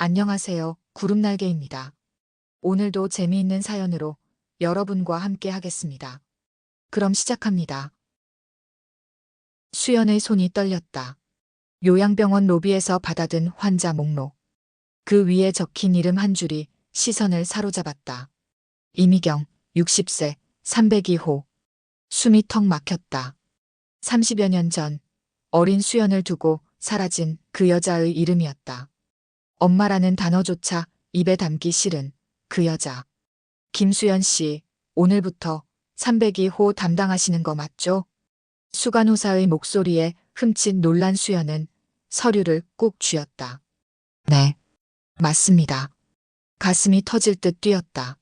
안녕하세요. 구름날개입니다. 오늘도 재미있는 사연으로 여러분과 함께 하겠습니다. 그럼 시작합니다. 수연의 손이 떨렸다. 요양병원 로비에서 받아든 환자 목록. 그 위에 적힌 이름 한 줄이 시선을 사로잡았다. 이미경, 60세, 302호. 숨이 턱 막혔다. 30여 년 전 어린 수연을 두고 사라진 그 여자의 이름이었다. 엄마라는 단어조차 입에 담기 싫은 그 여자. 김수연 씨, 오늘부터 302호 담당하시는 거 맞죠? 수간호사의 목소리에 흠칫 놀란 수연은 서류를 꾹 쥐었다. 네, 맞습니다. 가슴이 터질 듯 뛰었다.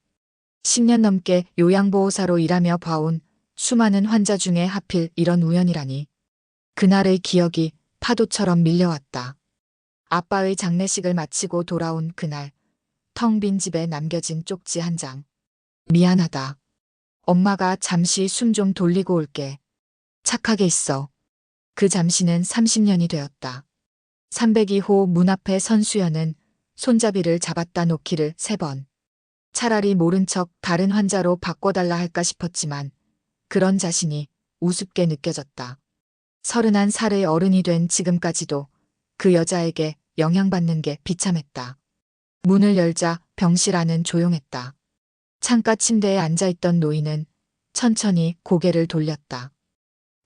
10년 넘게 요양보호사로 일하며 봐온 수많은 환자 중에 하필 이런 우연이라니. 그날의 기억이 파도처럼 밀려왔다. 아빠의 장례식을 마치고 돌아온 그날, 텅 빈 집에 남겨진 쪽지 한 장. 미안하다. 엄마가 잠시 숨 좀 돌리고 올게. 착하게 있어. 그 잠시는 30년이 되었다. 302호 문 앞에 선 수연은 손잡이를 잡았다 놓기를 3번. 차라리 모른 척 다른 환자로 바꿔달라 할까 싶었지만 그런 자신이 우습게 느껴졌다. 31살의 어른이 된 지금까지도 그 여자에게 영향받는 게 비참했다. 문을 열자 병실 안은 조용했다. 창가 침대에 앉아있던 노인은 천천히 고개를 돌렸다.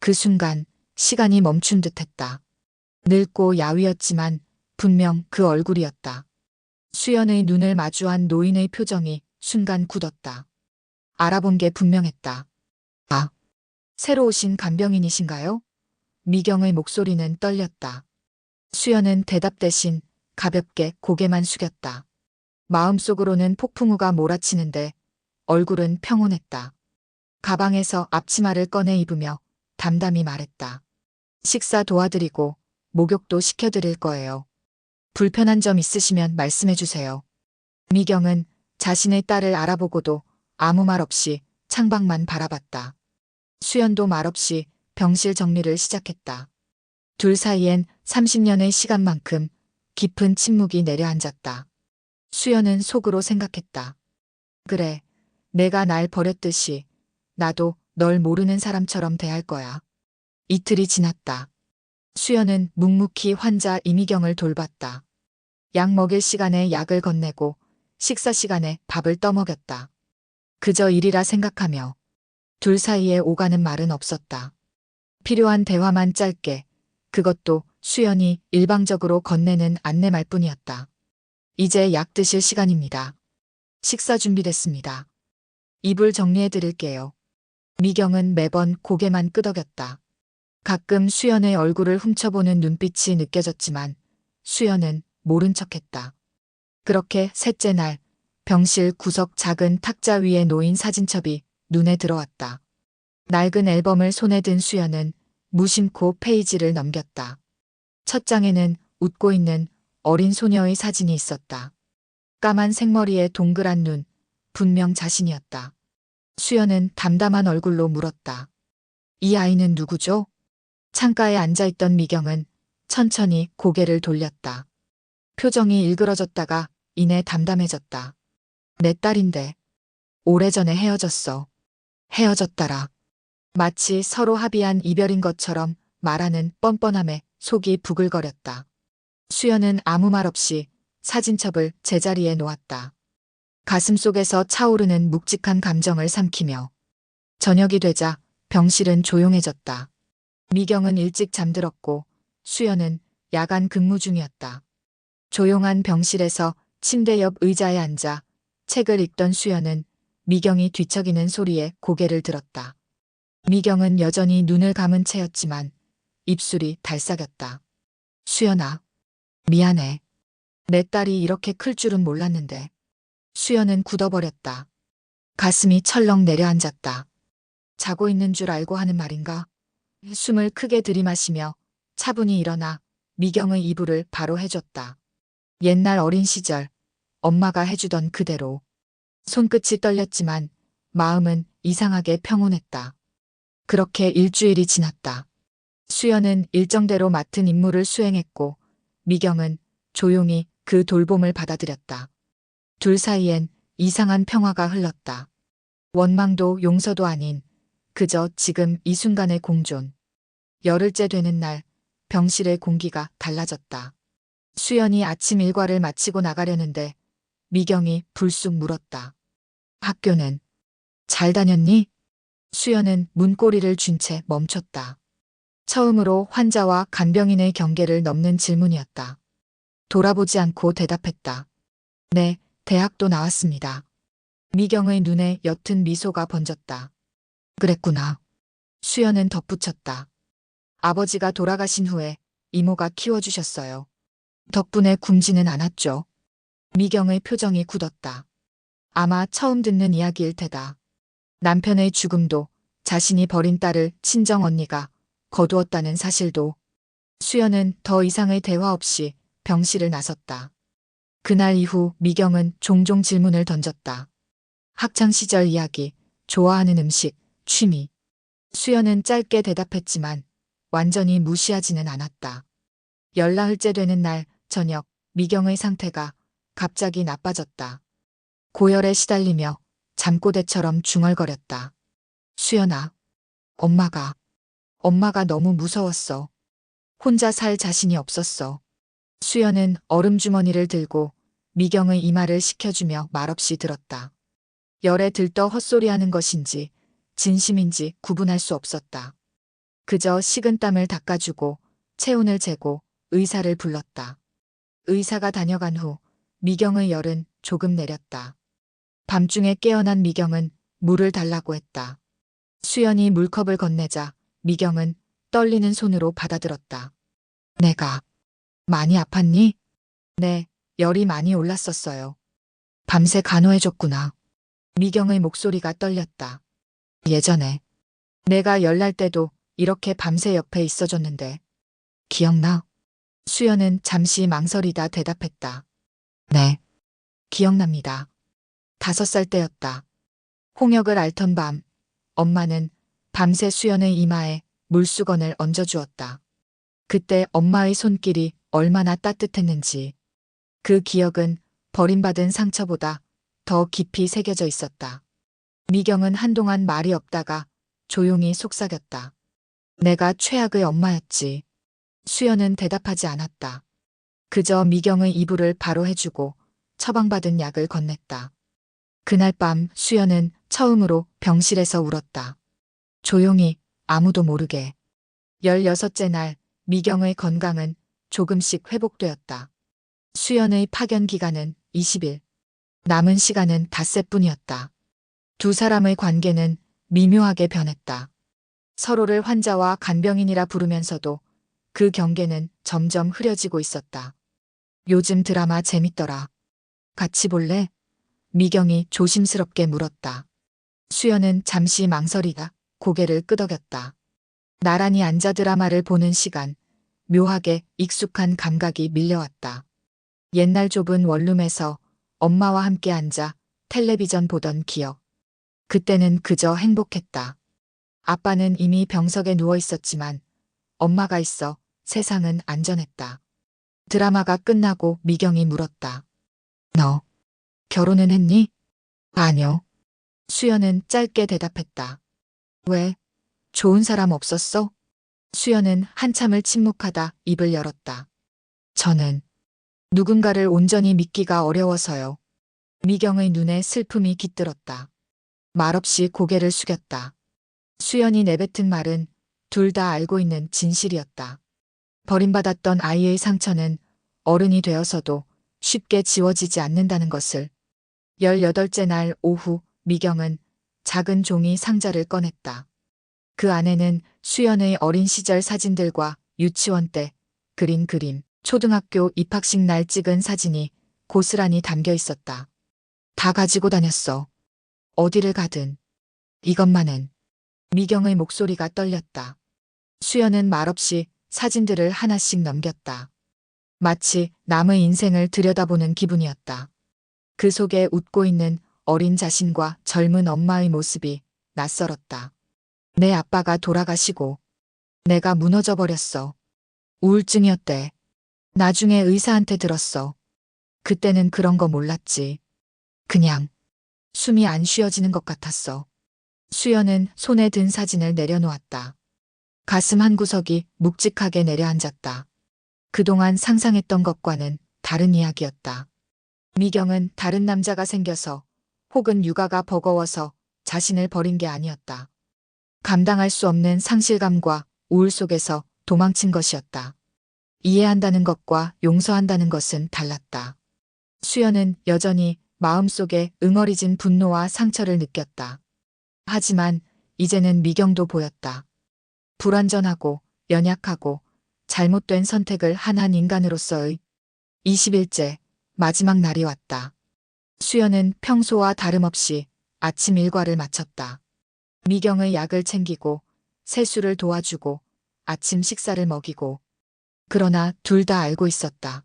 그 순간 시간이 멈춘 듯했다. 늙고 야위었지만 분명 그 얼굴이었다. 수연의 눈을 마주한 노인의 표정이 순간 굳었다. 알아본 게 분명했다. 아, 새로 오신 간병인이신가요? 미경의 목소리는 떨렸다. 수연은 대답 대신 가볍게 고개만 숙였다. 마음속으로는 폭풍우가 몰아치는데 얼굴은 평온했다. 가방에서 앞치마를 꺼내 입으며 담담히 말했다. 식사 도와드리고 목욕도 시켜드릴 거예요. 불편한 점 있으시면 말씀해 주세요. 미경은 자신의 딸을 알아보고도 아무 말 없이 창밖만 바라봤다. 수연도 말없이 병실 정리를 시작했다. 둘 사이엔 30년의 시간만큼 깊은 침묵이 내려앉았다. 수연은 속으로 생각했다. 그래, 내가 날 버렸듯이 나도 널 모르는 사람처럼 대할 거야. 이틀이 지났다. 수연은 묵묵히 환자 이미경을 돌봤다. 약 먹일 시간에 약을 건네고 식사 시간에 밥을 떠먹였다. 그저 일이라 생각하며 둘 사이에 오가는 말은 없었다. 필요한 대화만 짧게, 그것도 수연이 일방적으로 건네는 안내말뿐이었다. 이제 약 드실 시간입니다. 식사 준비됐습니다. 이불 정리해 드릴게요. 미경은 매번 고개만 끄덕였다. 가끔 수연의 얼굴을 훔쳐보는 눈빛이 느껴졌지만 수연은 모른 척했다. 그렇게 셋째 날, 병실 구석 작은 탁자 위에 놓인 사진첩이 눈에 들어왔다. 낡은 앨범을 손에 든 수연은 무심코 페이지를 넘겼다. 첫 장에는 웃고 있는 어린 소녀의 사진이 있었다. 까만 생머리에 동그란 눈, 분명 자신이었다. 수연은 담담한 얼굴로 물었다. 이 아이는 누구죠? 창가에 앉아있던 미경은 천천히 고개를 돌렸다. 표정이 일그러졌다가 이내 담담해졌다. 내 딸인데 오래전에 헤어졌어. 헤어졌다라. 마치 서로 합의한 이별인 것처럼 말하는 뻔뻔함에 속이 부글거렸다. 수연은 아무 말 없이 사진첩을 제자리에 놓았다. 가슴속에서 차오르는 묵직한 감정을 삼키며 저녁이 되자 병실은 조용해졌다. 미경은 일찍 잠들었고 수연은 야간 근무 중이었다. 조용한 병실에서 침대 옆 의자에 앉아 책을 읽던 수연은 미경이 뒤척이는 소리에 고개를 들었다. 미경은 여전히 눈을 감은 채였지만 입술이 달싹였다. 수연아, 미안해. 내 딸이 이렇게 클 줄은 몰랐는데. 수연은 굳어버렸다. 가슴이 철렁 내려앉았다. 자고 있는 줄 알고 하는 말인가? 숨을 크게 들이마시며 차분히 일어나 미경의 이불을 바로 해줬다. 옛날 어린 시절 엄마가 해주던 그대로. 손끝이 떨렸지만 마음은 이상하게 평온했다. 그렇게 일주일이 지났다. 수연은 일정대로 맡은 임무를 수행했고 미경은 조용히 그 돌봄을 받아들였다. 둘 사이엔 이상한 평화가 흘렀다. 원망도 용서도 아닌 그저 지금 이 순간의 공존. 열흘째 되는 날 병실의 공기가 달라졌다. 수연이 아침 일과를 마치고 나가려는데 미경이 불쑥 물었다. 학교는 잘 다녔니? 수연은 문고리를 쥔 채 멈췄다. 처음으로 환자와 간병인의 경계를 넘는 질문이었다. 돌아보지 않고 대답했다. 네, 대학도 나왔습니다. 미경의 눈에 옅은 미소가 번졌다. 그랬구나. 수연은 덧붙였다. 아버지가 돌아가신 후에 이모가 키워주셨어요. 덕분에 굶지는 않았죠. 미경의 표정이 굳었다. 아마 처음 듣는 이야기일 테다. 남편의 죽음도 자신이 버린 딸을 친정 언니가 거두었다는 사실도. 수연은 더 이상의 대화 없이 병실을 나섰다. 그날 이후 미경은 종종 질문을 던졌다. 학창시절 이야기, 좋아하는 음식, 취미. 수연은 짧게 대답했지만 완전히 무시하지는 않았다. 열나흘째 되는 날 저녁 미경의 상태가 갑자기 나빠졌다. 고열에 시달리며 잠꼬대처럼 중얼거렸다. 수연아, 엄마가 너무 무서웠어. 혼자 살 자신이 없었어. 수연은 얼음 주머니를 들고 미경의 이마를 식혀주며 말없이 들었다. 열에 들떠 헛소리하는 것인지 진심인지 구분할 수 없었다. 그저 식은땀을 닦아주고 체온을 재고 의사를 불렀다. 의사가 다녀간 후 미경의 열은 조금 내렸다. 밤중에 깨어난 미경은 물을 달라고 했다. 수연이 물컵을 건네자 미경은 떨리는 손으로 받아들었다. 내가 많이 아팠니? 네, 열이 많이 올랐었어요. 밤새 간호해줬구나. 미경의 목소리가 떨렸다. 예전에 내가 열 날 때도 이렇게 밤새 옆에 있어줬는데. 기억나? 수연은 잠시 망설이다 대답했다. 네, 기억납니다. 5살 때였다. 홍역을 앓던 밤, 엄마는 밤새 수연의 이마에 물수건을 얹어주었다. 그때 엄마의 손길이 얼마나 따뜻했는지. 그 기억은 버림받은 상처보다 더 깊이 새겨져 있었다. 미경은 한동안 말이 없다가 조용히 속삭였다. 내가 최악의 엄마였지. 수연은 대답하지 않았다. 그저 미경의 이불을 바로 해주고 처방받은 약을 건넸다. 그날 밤 수연은 처음으로 병실에서 울었다. 조용히 아무도 모르게. 16째 날 미경의 건강은 조금씩 회복되었다. 수연의 파견 기간은 20일. 남은 시간은 닷새뿐이었다. 두 사람의 관계는 미묘하게 변했다. 서로를 환자와 간병인이라 부르면서도 그 경계는 점점 흐려지고 있었다. 요즘 드라마 재밌더라. 같이 볼래? 미경이 조심스럽게 물었다. 수연은 잠시 망설이다 고개를 끄덕였다. 나란히 앉아 드라마를 보는 시간, 묘하게 익숙한 감각이 밀려왔다. 옛날 좁은 원룸에서 엄마와 함께 앉아 텔레비전 보던 기억. 그때는 그저 행복했다. 아빠는 이미 병석에 누워 있었지만 엄마가 있어 세상은 안전했다. 드라마가 끝나고 미경이 물었다. 너 결혼은 했니? 아니요. 수연은 짧게 대답했다. 왜? 좋은 사람 없었어? 수연은 한참을 침묵하다 입을 열었다. 저는 누군가를 온전히 믿기가 어려워서요. 미경의 눈에 슬픔이 깃들었다. 말없이 고개를 숙였다. 수연이 내뱉은 말은 둘 다 알고 있는 진실이었다. 버림받았던 아이의 상처는 어른이 되어서도 쉽게 지워지지 않는다는 것을. 18째 날 오후 미경은 작은 종이 상자를 꺼냈다. 그 안에는 수연의 어린 시절 사진들과 유치원 때 그린 그림, 초등학교 입학식 날 찍은 사진이 고스란히 담겨 있었다. 다 가지고 다녔어. 어디를 가든. 이것만은. 미경의 목소리가 떨렸다. 수연은 말없이 사진들을 하나씩 넘겼다. 마치 남의 인생을 들여다보는 기분이었다. 그 속에 웃고 있는 어린 자신과 젊은 엄마의 모습이 낯설었다. 내 아빠가 돌아가시고 내가 무너져 버렸어. 우울증이었대. 나중에 의사한테 들었어. 그때는 그런 거 몰랐지. 그냥 숨이 안 쉬어지는 것 같았어. 수연은 손에 든 사진을 내려놓았다. 가슴 한 구석이 묵직하게 내려앉았다. 그동안 상상했던 것과는 다른 이야기였다. 미경은 다른 남자가 생겨서 혹은 육아가 버거워서 자신을 버린 게 아니었다. 감당할 수 없는 상실감과 우울 속에서 도망친 것이었다. 이해한다는 것과 용서한다는 것은 달랐다. 수연은 여전히 마음속에 응어리진 분노와 상처를 느꼈다. 하지만 이제는 미경도 보였다. 불완전하고 연약하고 잘못된 선택을 한 인간으로서의 20일째 마지막 날이 왔다. 수연은 평소와 다름없이 아침 일과를 마쳤다. 미경의 약을 챙기고 세수를 도와주고 아침 식사를 먹이고. 그러나 둘 다 알고 있었다.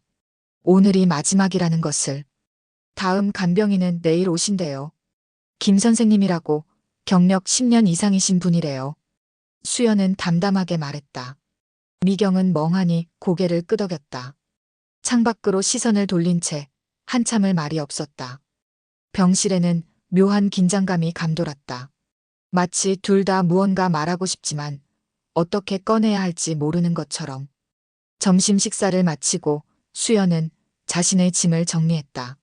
오늘이 마지막이라는 것을. 다음 간병인은 내일 오신대요. 김 선생님이라고 경력 10년 이상이신 분이래요. 수연은 담담하게 말했다. 미경은 멍하니 고개를 끄덕였다. 창밖으로 시선을 돌린 채 한참을 말이 없었다. 병실에는 묘한 긴장감이 감돌았다. 마치 둘 다 무언가 말하고 싶지만 어떻게 꺼내야 할지 모르는 것처럼. 점심 식사를 마치고 수연은 자신의 짐을 정리했다.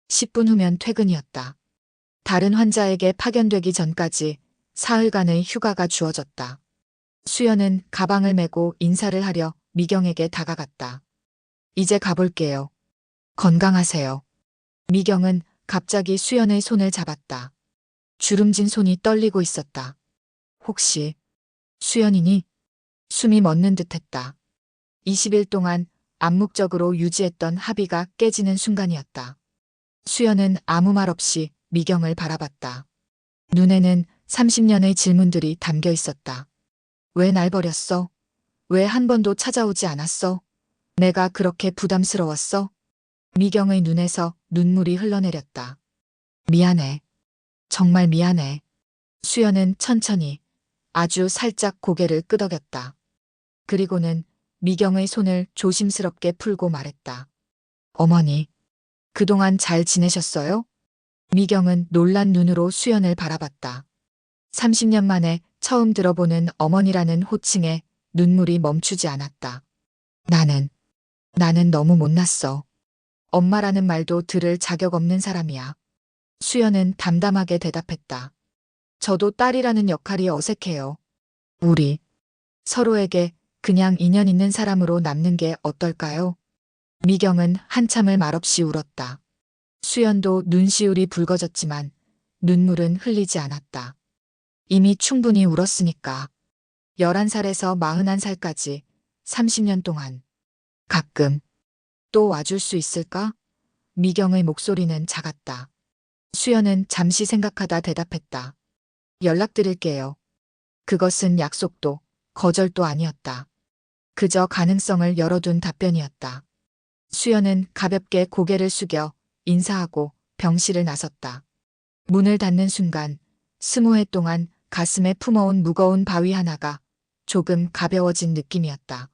10분 후면 퇴근이었다. 다른 환자에게 파견되기 전까지 사흘간의 휴가가 주어졌다. 수연은 가방을 메고 인사를 하려 미경에게 다가갔다. 이제 가볼게요. 건강하세요. 미경은 갑자기 수연의 손을 잡았다. 주름진 손이 떨리고 있었다. 혹시 수연이니? 숨이 멎는 듯했다. 20일 동안 암묵적으로 유지했던 합의가 깨지는 순간이었다. 수연은 아무 말 없이 미경을 바라봤다. 눈에는 30년의 질문들이 담겨 있었다. 왜 날 버렸어? 왜 한 번도 찾아오지 않았어? 내가 그렇게 부담스러웠어? 미경의 눈에서 눈물이 흘러내렸다. 미안해. 정말 미안해. 수연은 천천히 아주 살짝 고개를 끄덕였다. 그리고는 미경의 손을 조심스럽게 풀고 말했다. 어머니, 그동안 잘 지내셨어요? 미경은 놀란 눈으로 수연을 바라봤다. 30년 만에 처음 들어보는 어머니라는 호칭에 눈물이 멈추지 않았다. 나는 너무 못났어. 엄마라는 말도 들을 자격 없는 사람이야. 수연은 담담하게 대답했다. 저도 딸이라는 역할이 어색해요. 우리 서로에게 그냥 인연 있는 사람으로 남는 게 어떨까요? 미경은 한참을 말없이 울었다. 수연도 눈시울이 붉어졌지만 눈물은 흘리지 않았다. 이미 충분히 울었으니까. 11살에서 41살까지 30년 동안. 가끔 또 와줄 수 있을까? 미경의 목소리는 작았다. 수연은 잠시 생각하다 대답했다. 연락드릴게요. 그것은 약속도 거절도 아니었다. 그저 가능성을 열어둔 답변이었다. 수연은 가볍게 고개를 숙여 인사하고 병실을 나섰다. 문을 닫는 순간 20해 동안 가슴에 품어온 무거운 바위 하나가 조금 가벼워진 느낌이었다.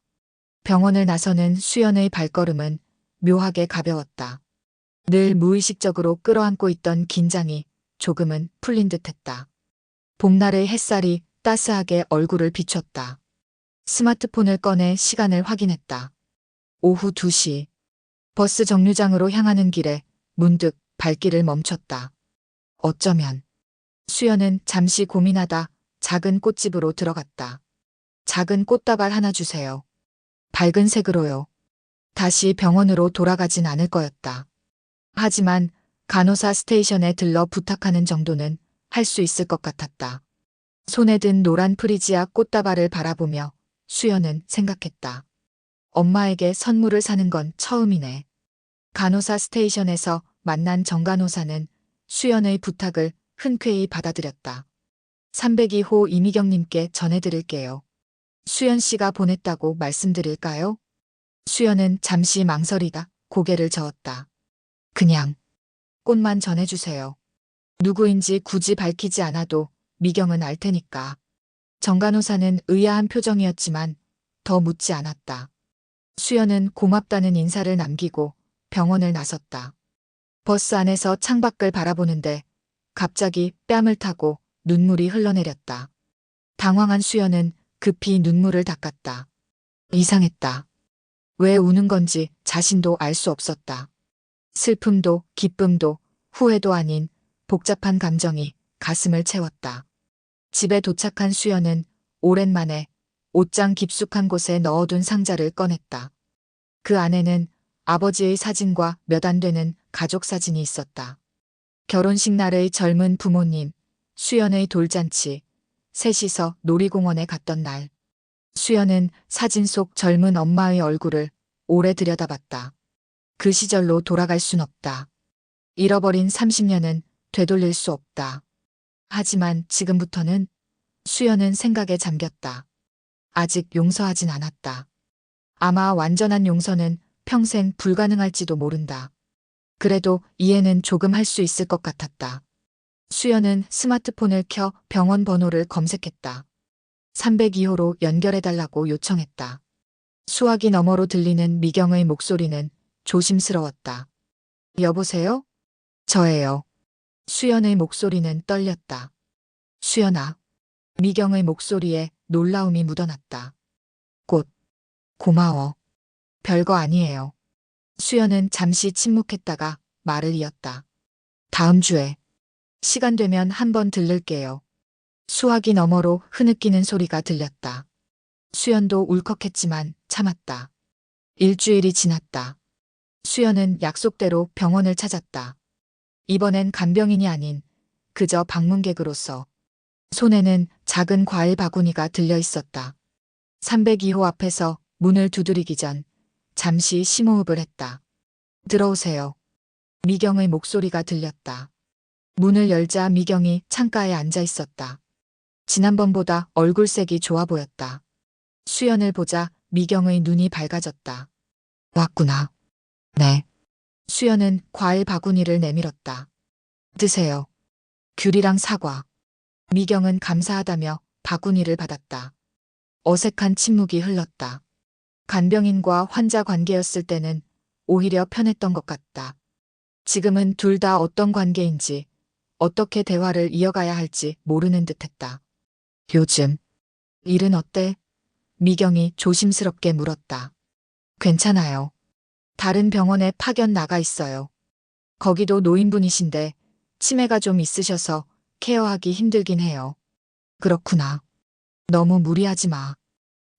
병원을 나서는 수연의 발걸음은 묘하게 가벼웠다. 늘 무의식적으로 끌어안고 있던 긴장이 조금은 풀린 듯했다. 봄날의 햇살이 따스하게 얼굴을 비췄다. 스마트폰을 꺼내 시간을 확인했다. 오후 2시. 버스 정류장으로 향하는 길에 문득 발길을 멈췄다. 어쩌면. 수연은 잠시 고민하다 작은 꽃집으로 들어갔다. 작은 꽃다발 하나 주세요. 밝은 색으로요. 다시 병원으로 돌아가진 않을 거였다. 하지만 간호사 스테이션에 들러 부탁하는 정도는 할 수 있을 것 같았다. 손에 든 노란 프리지아 꽃다발을 바라보며 수연은 생각했다. 엄마에게 선물을 사는 건 처음이네. 간호사 스테이션에서 만난 정간호사는 수연의 부탁을 흔쾌히 받아들였다. 302호 이미경님께 전해드릴게요. 수연 씨가 보냈다고 말씀드릴까요? 수연은 잠시 망설이다 고개를 저었다. 그냥 꽃만 전해주세요. 누구인지 굳이 밝히지 않아도 미경은 알 테니까. 정간호사는 의아한 표정이었지만 더 묻지 않았다. 수연은 고맙다는 인사를 남기고 병원을 나섰다. 버스 안에서 창밖을 바라보는데 갑자기 뺨을 타고 눈물이 흘러내렸다. 당황한 수연은 급히 눈물을 닦았다. 이상했다. 왜 우는 건지 자신도 알 수 없었다. 슬픔도 기쁨도 후회도 아닌 복잡한 감정이 가슴을 채웠다. 집에 도착한 수연은 오랜만에 옷장 깊숙한 곳에 넣어둔 상자를 꺼냈다. 그 안에는 아버지의 사진과 몇 안 되는 가족 사진이 있었다. 결혼식 날의 젊은 부모님, 수연의 돌잔치, 셋이서 놀이공원에 갔던 날. 수연은 사진 속 젊은 엄마의 얼굴을 오래 들여다봤다. 그 시절로 돌아갈 순 없다. 잃어버린 30년은 되돌릴 수 없다. 하지만 지금부터는 수연은 생각에 잠겼다. 아직 용서하진 않았다. 아마 완전한 용서는 평생 불가능할지도 모른다. 그래도 이해는 조금 할 수 있을 것 같았다. 수연은 스마트폰을 켜 병원 번호를 검색했다. 302호로 연결해달라고 요청했다. 수화기 너머로 들리는 미경의 목소리는 조심스러웠다. 여보세요? 저예요. 수연의 목소리는 떨렸다. 수연아. 미경의 목소리에 놀라움이 묻어났다. 꽃. 고마워. 별거 아니에요. 수연은 잠시 침묵했다가 말을 이었다. 다음 주에. 시간 되면 한번 들를게요. 수화기 너머로 흐느끼는 소리가 들렸다. 수연도 울컥했지만 참았다. 일주일이 지났다. 수연은 약속대로 병원을 찾았다. 이번엔 간병인이 아닌 그저 방문객으로서. 손에는 작은 과일 바구니가 들려 있었다. 302호 앞에서 문을 두드리기 전 잠시 심호흡을 했다. 들어오세요. 미경의 목소리가 들렸다. 문을 열자 미경이 창가에 앉아 있었다. 지난번보다 얼굴색이 좋아 보였다. 수연을 보자 미경의 눈이 밝아졌다. 왔구나. 네. 수연은 과일 바구니를 내밀었다. 드세요. 귤이랑 사과. 미경은 감사하다며 바구니를 받았다. 어색한 침묵이 흘렀다. 간병인과 환자 관계였을 때는 오히려 편했던 것 같다. 지금은 둘 다 어떤 관계인지, 어떻게 대화를 이어가야 할지 모르는 듯했다. 요즘 일은 어때? 미경이 조심스럽게 물었다. 괜찮아요. 다른 병원에 파견 나가 있어요. 거기도 노인분이신데 치매가 좀 있으셔서 케어하기 힘들긴 해요. 그렇구나. 너무 무리하지 마.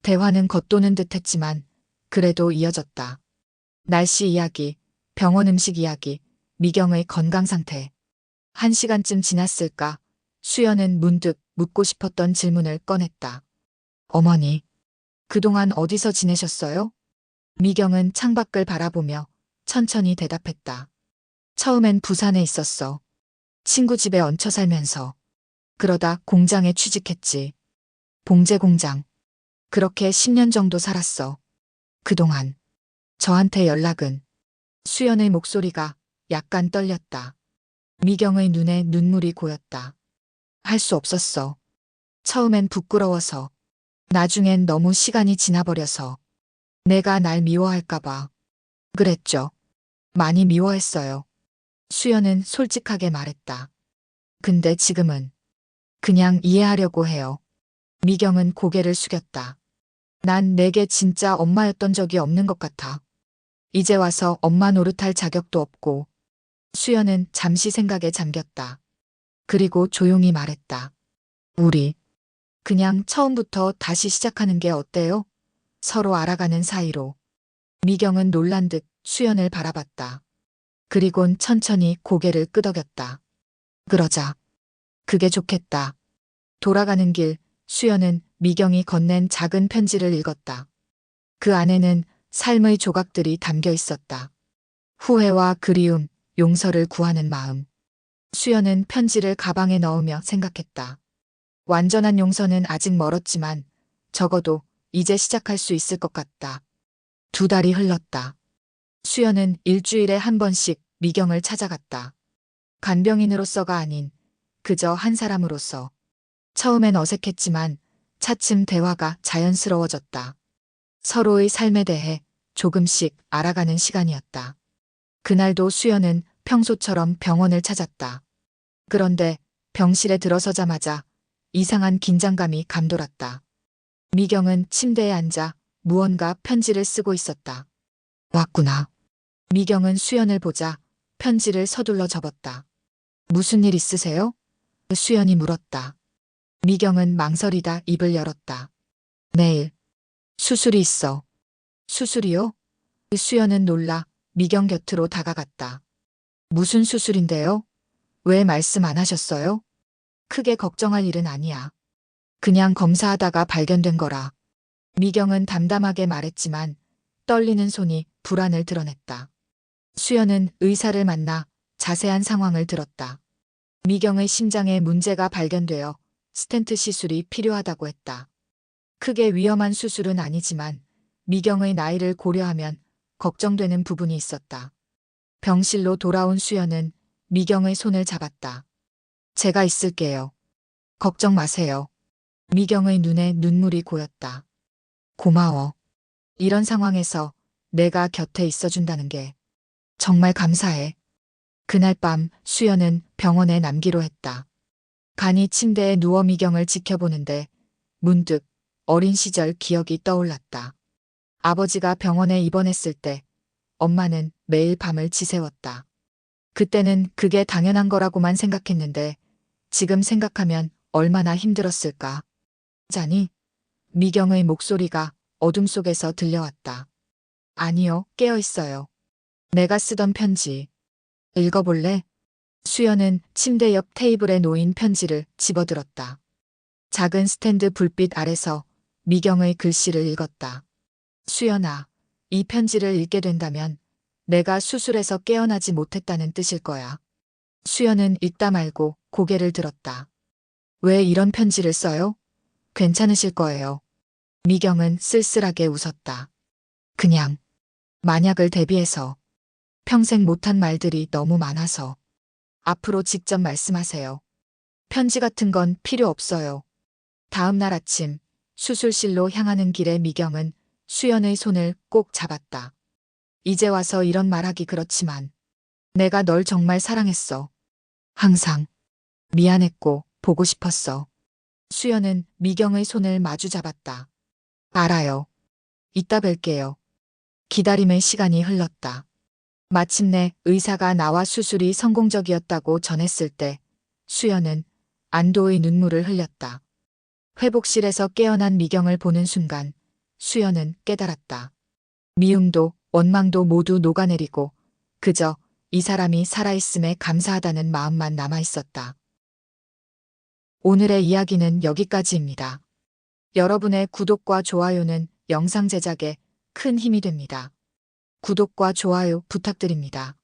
대화는 겉도는 듯했지만 그래도 이어졌다. 날씨 이야기, 병원 음식 이야기, 미경의 건강 상태. 1시간쯤 지났을까? 수연은 문득 묻고 싶었던 질문을 꺼냈다. 어머니, 그동안 어디서 지내셨어요? 미경은 창밖을 바라보며 천천히 대답했다. 처음엔 부산에 있었어. 친구 집에 얹혀 살면서. 그러다 공장에 취직했지. 봉제 공장. 그렇게 10년 정도 살았어. 그동안. 저한테 연락은. 수연의 목소리가 약간 떨렸다. 미경의 눈에 눈물이 고였다. 할 수 없었어. 처음엔 부끄러워서. 나중엔 너무 시간이 지나버려서. 내가 날 미워할까봐. 그랬죠. 많이 미워했어요. 수연은 솔직하게 말했다. 근데 지금은 그냥 이해하려고 해요. 미경은 고개를 숙였다. 난 내게 진짜 엄마였던 적이 없는 것 같아. 이제 와서 엄마 노릇할 자격도 없고. 수연은 잠시 생각에 잠겼다. 그리고 조용히 말했다. 우리 그냥 처음부터 다시 시작하는 게 어때요? 서로 알아가는 사이로. 미경은 놀란 듯 수연을 바라봤다. 그리곤 천천히 고개를 끄덕였다. 그러자. 그게 좋겠다. 돌아가는 길, 수연은 미경이 건넨 작은 편지를 읽었다. 그 안에는 삶의 조각들이 담겨 있었다. 후회와 그리움, 용서를 구하는 마음. 수연은 편지를 가방에 넣으며 생각했다. 완전한 용서는 아직 멀었지만 적어도 이제 시작할 수 있을 것 같다. 2달이 흘렀다. 수연은 일주일에 한 번씩 미경을 찾아갔다. 간병인으로서가 아닌 그저 한 사람으로서. 처음엔 어색했지만 차츰 대화가 자연스러워졌다. 서로의 삶에 대해 조금씩 알아가는 시간이었다. 그날도 수연은 평소처럼 병원을 찾았다. 그런데 병실에 들어서자마자 이상한 긴장감이 감돌았다. 미경은 침대에 앉아 무언가 편지를 쓰고 있었다. 왔구나. 미경은 수연을 보자 편지를 서둘러 접었다. 무슨 일 있으세요? 수연이 물었다. 미경은 망설이다 입을 열었다. 내일 수술이 있어. 수술이요? 수연은 놀라 미경 곁으로 다가갔다. 무슨 수술인데요? 왜 말씀 안 하셨어요? 크게 걱정할 일은 아니야. 그냥 검사하다가 발견된 거라. 미경은 담담하게 말했지만 떨리는 손이 불안을 드러냈다. 수연은 의사를 만나 자세한 상황을 들었다. 미경의 심장에 문제가 발견되어 스텐트 시술이 필요하다고 했다. 크게 위험한 수술은 아니지만 미경의 나이를 고려하면 걱정되는 부분이 있었다. 병실로 돌아온 수연은 미경의 손을 잡았다. 제가 있을게요. 걱정 마세요. 미경의 눈에 눈물이 고였다. 고마워. 이런 상황에서 내가 곁에 있어준다는 게 정말 감사해. 그날 밤 수연은 병원에 남기로 했다. 간이 침대에 누워 미경을 지켜보는데 문득 어린 시절 기억이 떠올랐다. 아버지가 병원에 입원했을 때 엄마는 매일 밤을 지새웠다. 그때는 그게 당연한 거라고만 생각했는데 지금 생각하면 얼마나 힘들었을까. 자니? 미경의 목소리가 어둠 속에서 들려왔다. 아니요, 깨어 있어요. 내가 쓰던 편지. 읽어볼래? 수연은 침대 옆 테이블에 놓인 편지를 집어들었다. 작은 스탠드 불빛 아래서 미경의 글씨를 읽었다. 수연아, 이 편지를 읽게 된다면 내가 수술에서 깨어나지 못했다는 뜻일 거야. 수연은 읽다 말고 고개를 들었다. 왜 이런 편지를 써요? 괜찮으실 거예요. 미경은 쓸쓸하게 웃었다. 그냥 만약을 대비해서 평생 못한 말들이 너무 많아서 앞으로 직접 말씀하세요. 편지 같은 건 필요 없어요. 다음 날 아침 수술실로 향하는 길에 미경은 수연의 손을 꼭 잡았다. 이제 와서 이런 말하기 그렇지만 내가 널 정말 사랑했어. 항상 미안했고 보고 싶었어. 수연은 미경의 손을 마주 잡았다. 알아요. 이따 뵐게요. 기다림의 시간이 흘렀다. 마침내 의사가 나와 수술이 성공적이었다고 전했을 때 수연은 안도의 눈물을 흘렸다. 회복실에서 깨어난 미경을 보는 순간 수연은 깨달았다. 미움도 원망도 모두 녹아내리고 그저 이 사람이 살아있음에 감사하다는 마음만 남아있었다. 오늘의 이야기는 여기까지입니다. 여러분의 구독과 좋아요는 영상 제작에 큰 힘이 됩니다. 구독과 좋아요 부탁드립니다.